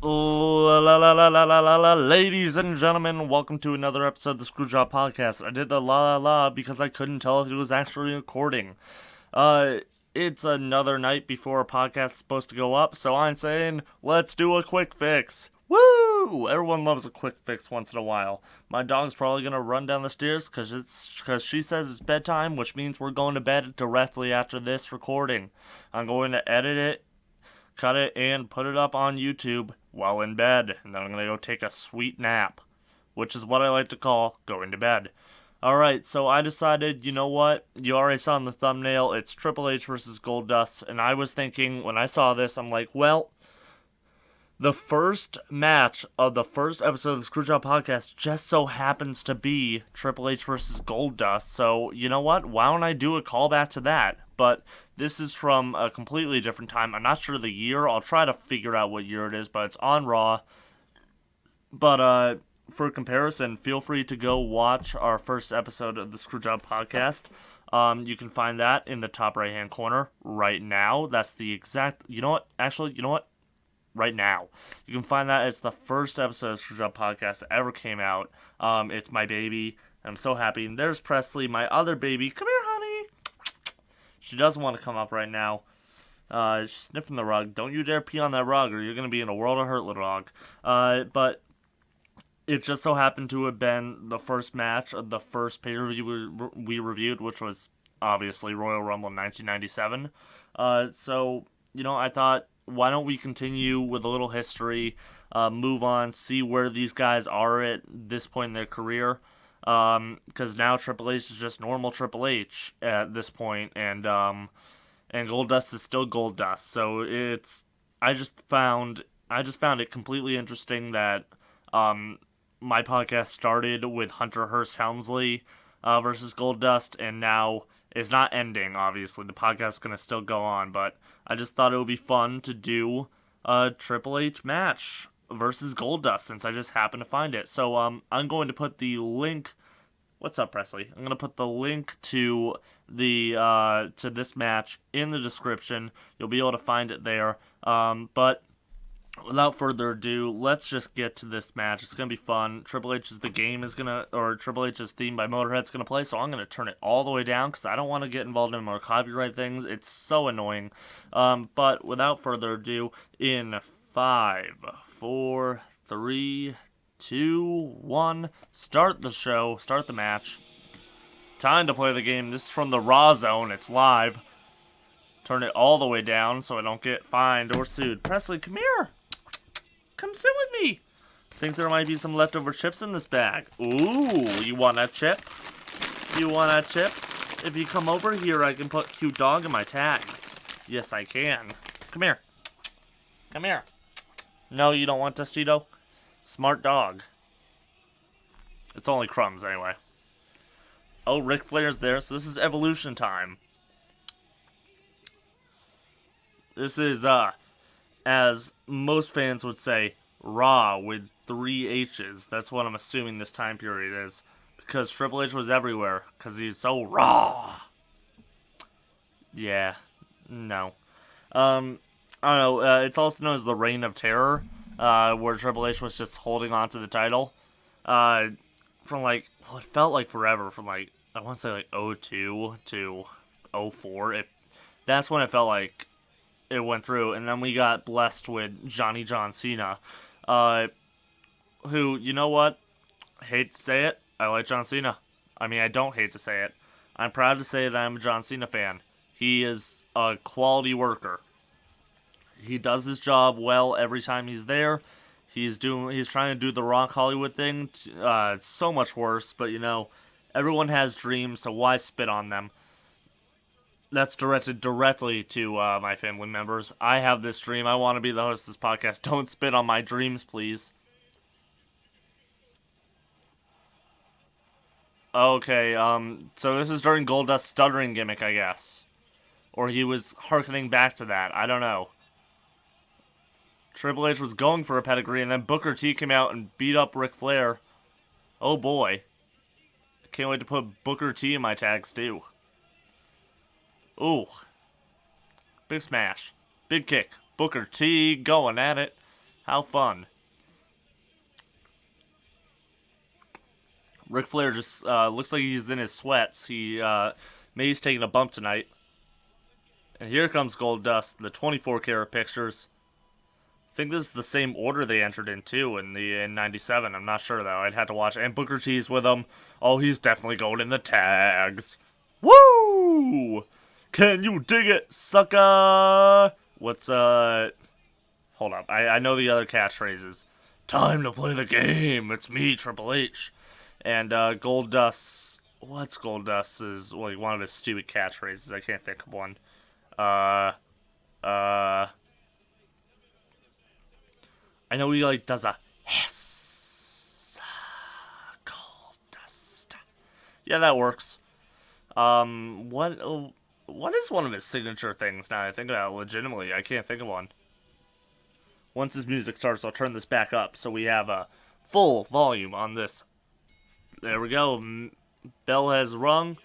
Ladies and gentlemen, welcome to another episode of the Screwjob podcast. I did the la because I couldn't tell if it was actually recording. It's another night before a podcast is supposed to go up, so I'm saying, let's do a quick fix. Woo! Everyone loves a quick fix once in a while. My dog's probably gonna run down the stairs because she says it's bedtime, which means we're going to bed directly after this recording. I'm going to edit it, cut it, and put it up on YouTube while in bed. And then I'm going to go take a sweet nap, which is what I like to call going to bed. Alright, so I decided, you know what? You already saw in the thumbnail, it's Triple H versus Goldust. And I was thinking, when I saw this, I'm like, well, the first match of the first episode of the Screwjob podcast just so happens to be Triple H versus Goldust. So, you know what? Why don't I do a callback to that? But this is from a completely different time. I'm not sure the year. I'll try to figure out what year it is, but it's on Raw. But for comparison, feel free to go watch our first episode of the Screwjob podcast. You can find that in the top right-hand corner right now. That's the exact... You know what? Right now. You can find that it's the first episode of Screwjob podcast that ever came out. It's my baby. I'm so happy. And there's Presley, my other baby. Come here, honey. She doesn't want to come up right now. She's sniffing the rug. Don't you dare pee on that rug or you're going to be in a world of hurt, little dog. But it just so happened to have been the first match of the first pay-per-view we reviewed, which was obviously Royal Rumble in 1997. So, I thought, why don't we continue with a little history, move on, see where these guys are at this point in their career. Because now Triple H is just normal Triple H at this point, and Goldust is still Goldust. So I just found it completely interesting that my podcast started with Hunter Hearst Helmsley versus Goldust, and now it's not ending. Obviously, the podcast is gonna still go on, but I just thought it would be fun to do a Triple H match versus Goldust, since I just happened to find it. So I'm going to put the link. What's up, Presley? I'm going to put the link to to this match in the description. You'll be able to find it there. But without further ado, let's just get to this match. It's going to be fun. Triple H's Triple H's theme by Motorhead's going to play, so I'm going to turn it all the way down because I don't want to get involved in more copyright things. It's so annoying. But without further ado, in 5, 4, 3, 2, 1, start the show, start the match. Time to play the game. This is from the Raw Zone. It's live. Turn it all the way down so I don't get fined or sued. Presley, come here. Come sit with me. Think there might be some leftover chips in this bag. Ooh, you want that chip? You want that chip? If you come over here, I can put cute dog in my tags. Yes, I can. Come here. Come here. No, you don't want Tostito? Smart dog. It's only crumbs, anyway. Oh, Ric Flair's there, so this is Evolution time. This is, as most fans would say, Raw with 3 H's. That's what I'm assuming this time period is. Because Triple H was everywhere. Because he's so raw. Yeah. No. I don't know. It's also known as the Reign of Terror. Where Triple H was just holding on to the title. It felt like forever. From I want to say 02 to 04. That's when it felt like it went through. And then we got blessed with Johnny John Cena. Who, you know what? Hate to say it, I like John Cena. I mean, I don't hate to say it. I'm proud to say that I'm a John Cena fan. He is a quality worker. He does his job well every time he's there. He's trying to do the Rock Hollywood thing. It's so much worse, but everyone has dreams, so why spit on them? That's directed directly to my family members. I have this dream. I want to be the host of this podcast. Don't spit on my dreams, please. Okay, so this is during Goldust's stuttering gimmick, I guess. Or he was hearkening back to that. I don't know. Triple H was going for a pedigree, and then Booker T came out and beat up Ric Flair. Oh boy. I can't wait to put Booker T in my tags, too. Ooh. Big smash. Big kick. Booker T going at it. How fun. Ric Flair just looks like he's in his sweats. Maybe he's taking a bump tonight. And here comes Goldust, the 24 karat pictures. I think this is the same order they entered in too in '97. I'm not sure though. I'd have to watch. And Booker T's with him. Oh, he's definitely going in the tags. Woo! Can you dig it, sucker? What's Hold up. I know the other catchphrases. Time to play the game. It's me, Triple H. And Goldust. What's Goldust's? Well, one of his stupid catchphrases. I can't think of one. I know he does a hiss. Goldust. Yeah, that works. What is one of his signature things now I think about it legitimately? I can't think of one. Once his music starts, I'll turn this back up so we have a full volume on this. There we go. Bell has rung.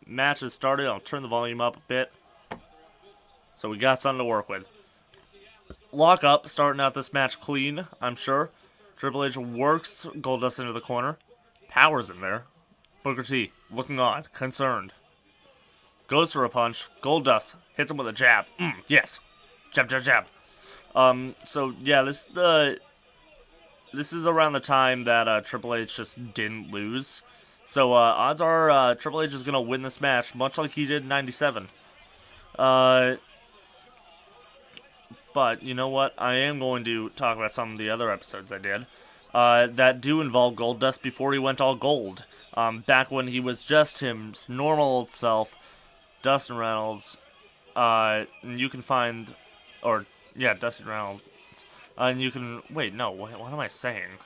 Match has started. I'll turn the volume up a bit. So we got something to work with. Lock up, starting out this match clean, I'm sure. Triple H works Goldust into the corner. Power's in there. Booker T, looking on, concerned. Goes for a punch. Goldust hits him with a jab. Yes. Jab, jab, jab. So, yeah, this is around the time that Triple H just didn't lose. So, odds are Triple H is going to win this match, much like he did in '97. But, you know what? I am going to talk about some of the other episodes I did that do involve Goldust before he went all gold. Back when he was just his normal old self, Dustin Reynolds. You can find... Dustin Reynolds. And you can... Wait, no. What am I saying?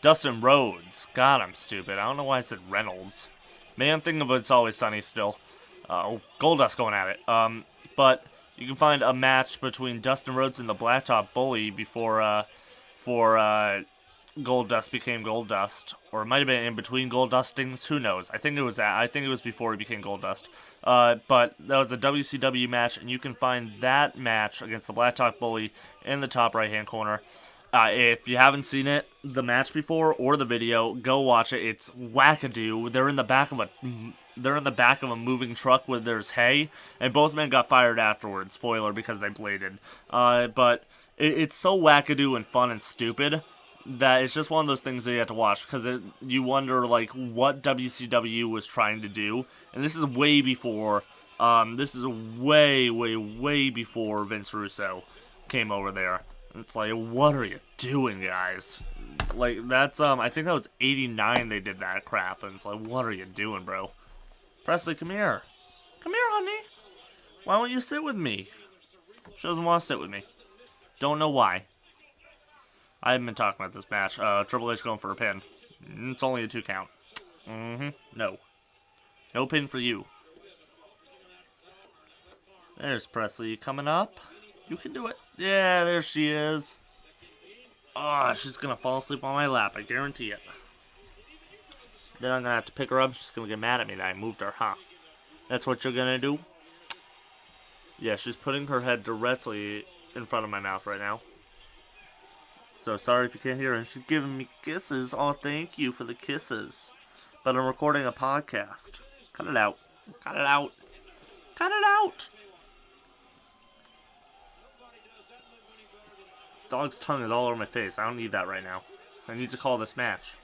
Dustin Rhodes. God, I'm stupid. I don't know why I said Reynolds. Maybe I'm thinking of It's Always Sunny still. Goldust going at it. But... You can find a match between Dustin Rhodes and the Blacktop Bully before Goldust became Goldust, or it might have been in between Goldustings. Who knows? I think it was that. I think it was before he became Goldust. But that was a WCW match, and you can find that match against the Blacktop Bully in the top right-hand corner. If you haven't seen it, the match before or the video, go watch it. It's wackadoo. They're in the back of a moving truck where there's hay, and both men got fired afterwards. Spoiler, because they bladed. But it's so wackadoo and fun and stupid that it's just one of those things that you have to watch, because you wonder what WCW was trying to do. And this is way before. This is way, way, way before Vince Russo came over there. It's like, what are you doing, guys? That's, I think that was '89 they did that crap, and it's like, what are you doing, bro? Presley, come here. Come here, honey. Why won't you sit with me? She doesn't want to sit with me. Don't know why. I haven't been talking about this match. Triple H going for a pin. It's only a 2 count. No. No pin for you. There's Presley coming up. You can do it. Yeah, there she is. Oh, she's going to fall asleep on my lap. I guarantee it. Then I'm going to have to pick her up. She's going to get mad at me that I moved her, huh? That's what you're going to do? Yeah, she's putting her head directly in front of my mouth right now. So sorry if you can't hear her. She's giving me kisses. Oh, thank you for the kisses. But I'm recording a podcast. Cut it out. Cut it out. Cut it out! Dog's tongue is all over my face. I don't need that right now. I need to call this match.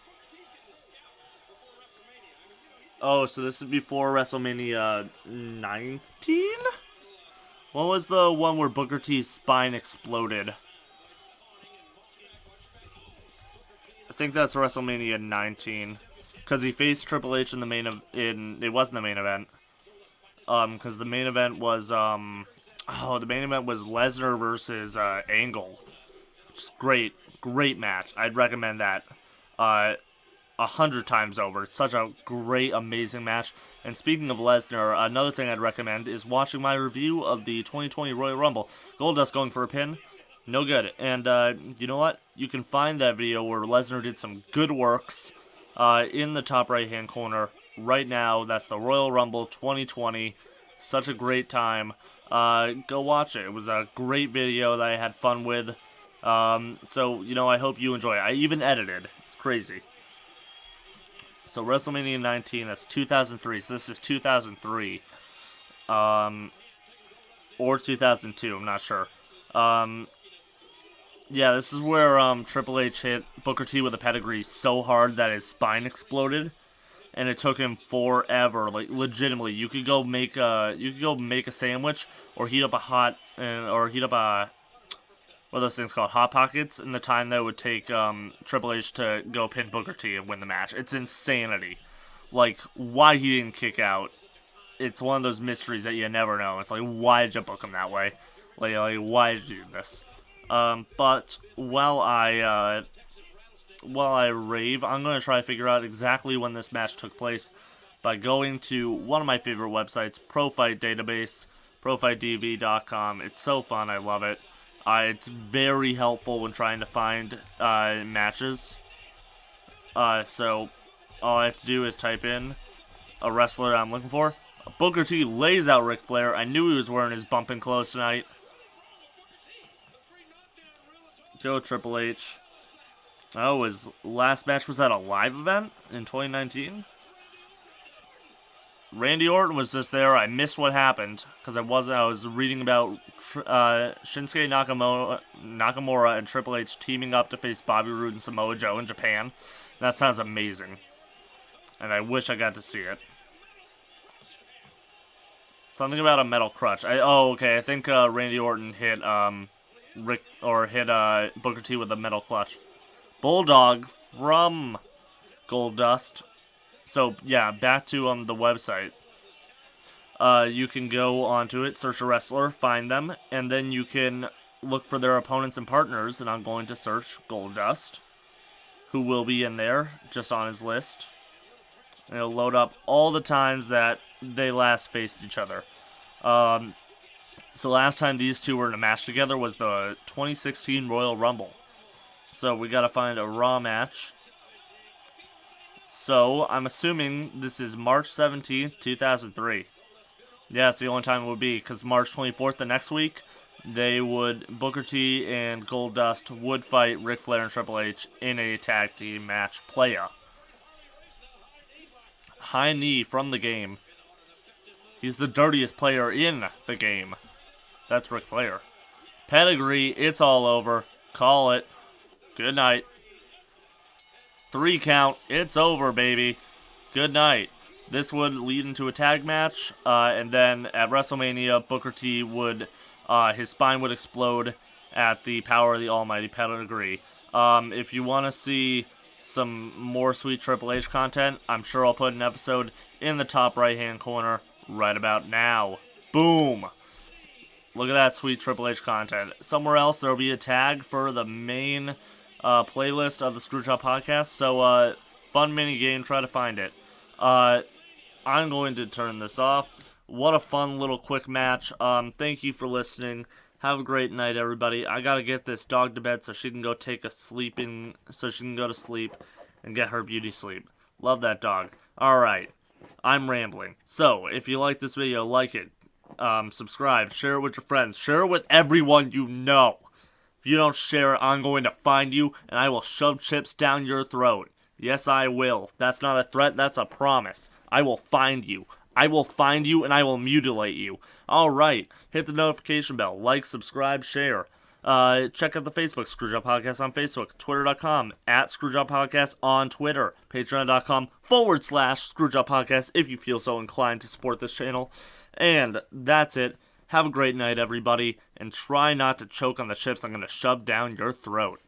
Oh, so this is before WrestleMania 19? What was the one where Booker T's spine exploded? I think that's WrestleMania 19. Because he faced Triple H in the main event. It wasn't the main event. Because the main event was, the main event was Lesnar versus Angle. Just great match. I'd recommend that 100 times over. It's such a great, amazing match. And speaking of Lesnar, another thing I'd recommend is watching my review of the 2020 Royal Rumble. Goldust going for a pin. No good. And you know what? You can find that video where Lesnar did some good works in the top right-hand corner right now. That's the Royal Rumble 2020. Such a great time. Go watch it. It was a great video that I had fun with. So, I hope you enjoy it. I even edited. It's crazy. So, WrestleMania 19, that's 2003. So, this is 2003. Or 2002, I'm not sure. Um, yeah, this is where Triple H hit Booker T with a pedigree so hard that his spine exploded. And it took him forever. Like legitimately, you could go make a sandwich or heat up a what are those things called, hot pockets, in the time that it would take Triple H to go pin Booker T and win the match. It's insanity. Like why he didn't kick out. It's one of those mysteries that you never know. It's like why did you book him that way? Like why did you do this? But while I rave, I'm going to try to figure out exactly when this match took place by going to one of my favorite websites, Pro Fight Database, profightdb.com. It's so fun. I love it. It's very helpful when trying to find matches. So all I have to do is type in a wrestler I'm looking for. Booker T lays out Ric Flair. I knew he was wearing his bumping clothes tonight. Go Triple H. Oh, his last match was at a live event in 2019? Randy Orton was just there. I missed what happened because I was reading about Shinsuke Nakamura and Triple H teaming up to face Bobby Roode and Samoa Joe in Japan. That sounds amazing. And I wish I got to see it. Something about a metal crutch. Okay. I think Randy Orton hit Booker T with a metal clutch. Bulldog from Goldust. So, yeah, back to the website. You can go onto it, search a wrestler, find them, and then you can look for their opponents and partners, and I'm going to search Goldust, who will be in there, just on his list. And it'll load up all the times that they last faced each other. So last time these two were in a match together was the 2016 Royal Rumble. So we gotta find a Raw match. So I'm assuming this is March 17th, 2003. Yeah, it's the only time it would be, because March 24th, the next week, Booker T and Goldust would fight Ric Flair and Triple H in a tag team match playa. High knee from the game. He's the dirtiest player in the game. That's Ric Flair. Pedigree, it's all over. Call it. Good night. 3 count. It's over, baby. Good night. This would lead into a tag match, and then at WrestleMania, Booker T his spine would explode at the Power of the Almighty Pedigree. If you want to see some more sweet Triple H content, I'm sure I'll put an episode in the top right-hand corner right about now. Boom! Look at that sweet Triple H content. Somewhere else, there will be a tag for the main playlist of the Screwjob podcast. So, fun mini game. Try to find it. I'm going to turn this off. What a fun little quick match. Thank you for listening. Have a great night, everybody. I gotta get this dog to bed so she can go so she can go to sleep and get her beauty sleep. Love that dog. Alright. I'm rambling. So, if you like this video, like it. Subscribe, share it with your friends, share it with everyone you know. If you don't share it, I'm going to find you and I will shove chips down your throat. Yes, I will. That's not a threat, that's a promise. I will find you. I will find you and I will mutilate you. Alright, hit the notification bell, like, subscribe, share. Check out the Facebook, Screwjob Podcast on Facebook, Twitter.com, @Screwjob Podcast on Twitter, Patreon.com/Screwjob Podcast if you feel so inclined to support this channel. And that's it. Have a great night, everybody, and try not to choke on the chips I'm going to shove down your throat.